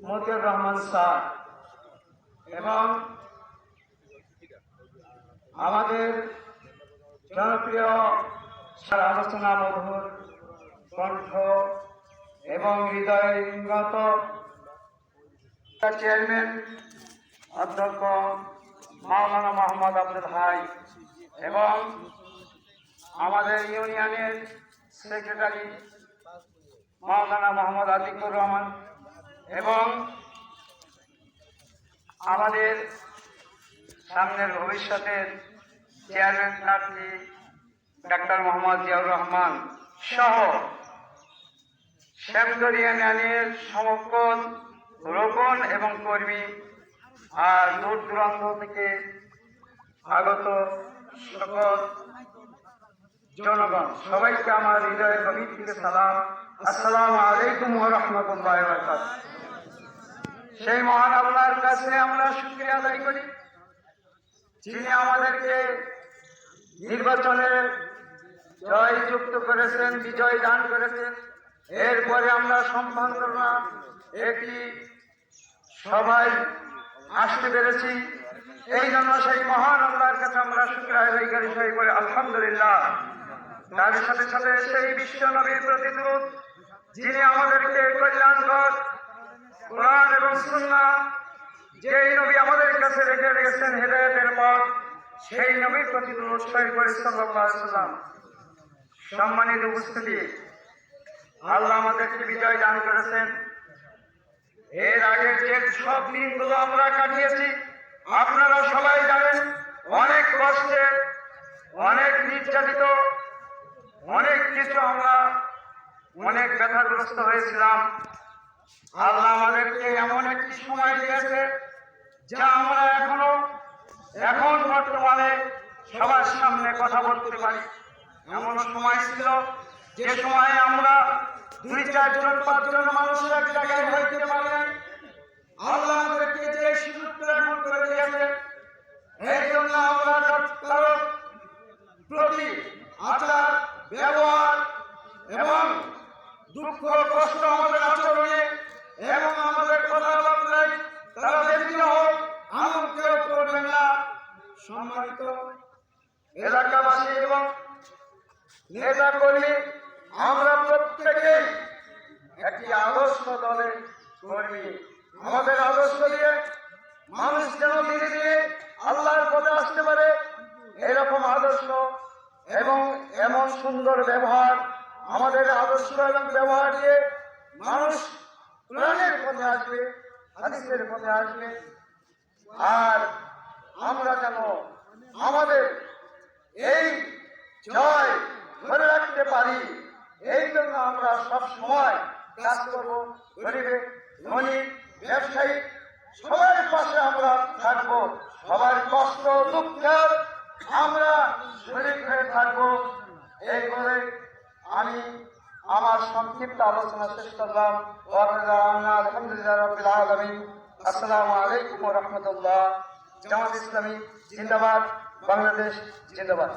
Motiur Rahman sir এবং আমাদের জনপ্রিয় স্যার আলোচনা মধুর কণ্ঠ এবং হৃদয়ঙ্গত চেয়ারম্যান অধ্যক্ষ মাওলানা মোহাম্মদ আব্দুল হাই এবং আমাদের ইউনিয়নের সেক্রেটারি মাওলানা মোহাম্মদ আতিকুর রহমান এবং আমাদের সামনের ভবিষ্যতের চেয়ারম্যান প্রার্থী ডাক্তার মোহাম্মদ জিয়াউর রহমান সহ শ্যামগড় ইউনিয়নের সমগ্র রোকন এবং কর্মী আর দূর দূরান্ত থেকে আগত সকল জনগণ সবাইকে আমার হৃদয়ের গভীর থেকে সালাম। আসসালামু আলাইকুম ওয়া রাহমাতুল্লাহি ওয়া বারাকাতুহু। সেই মহান আল্লাহর কাছে আমরা শুকরিয়া আদায় করি যিনি আমাদেরকে নির্বাচনে জয়যুক্ত করেছেন, বিজয় দান করেছেন। এরপরে আমরা সম্মাননা একটি সবাই আসতে পেরেছি, এই জন্য সেই মহান আল্লাহর কাছে আমরা শুকরিয়া আদায় করি সেই বলে আলহামদুলিল্লাহ। তার সাথে সাথে সেই বিশ্ব নবীর প্রতি দরুদ যিনি আমাদেরকে কল্যাণকর কোরআন এবং সুন্নাহ যেই নবী আমাদের কাছে রেখে গেছেন হেদায়েতের পথ, সেই নবীর প্রতি দরুদ শরীফ পড়ি সাল্লাল্লাহু আলাইহি ওয়াসাল্লাম। সম্মানিত উপস্থিতি, আল্লাহ আমাদেরকে বিজয় দান করেছেন। এর আগে যে সব দিনগুলো আমরা কাটিয়েছি আপনারা সবাই জানেন, অনেক কষ্টে, অনেক নির্যাতিত, অনেক কিছু আমরা অনেক ব্যথাগ্রস্ত হয়েছিলাম। আল্লাহ আমাদেরকে এমন একটি সময় দিয়েছে যা আমরা এখন বর্তমানে সবার সামনে কথা বলতে পারি। এমন সময় ছিল যে সময়ে আমরা 2-4 জন 5 জন মানুষ এক জায়গায় হইতে পারেন। আল্লাহ আমাদেরকে যে সুযোগটা এখন করে দিয়েছে, এই জন্য আমরা কারো প্রতি আচার ব্যবহার এবং দুঃখ কষ্ট আমাদের আচরণে এবং আমাদের কথাবার্তায় তারা ব্যক্তি হোক এমন কেউ করবেন না। সম্মানিত এলাকাবাসী এবং নেতা কর্মী, আমরা প্রত্যেকেই একটি আদর্শ দলের কর্মী। আমাদের আদর্শ দিয়ে মানুষ যেন ধীরে ধীরে আল্লাহর পথে আসতে পারে, এরকম আদর্শ এবং এমন সুন্দর ব্যবহার, আমাদের আদর্শ এবং ব্যবহার দিয়ে মানুষ কোরআনের পথে আসবে, হাদিসের পথে আসবে। আর আমরা যেন আমাদের এই জয় ধরে রাখতে পারি, এই জন্য আমরা সব সময় কাজ করব। গরিবে ধনী ব্যবসায়ী সবার পাশে আমরা থাকবো, সবার কষ্ট দুঃখের আমরা শরীর হয়ে থাকবো। এই বলে আমি আমার সংক্ষিপ্ত আলোচনা শেষ করলাম। আলহামদুলিল্লাহ রাব্বিল আলামিন। আসসালামু আলাইকুম ওয়া রাহমাতুল্লাহ। জামাত ইসলামী জিন্দাবাদ, বাংলাদেশ জিন্দাবাদ।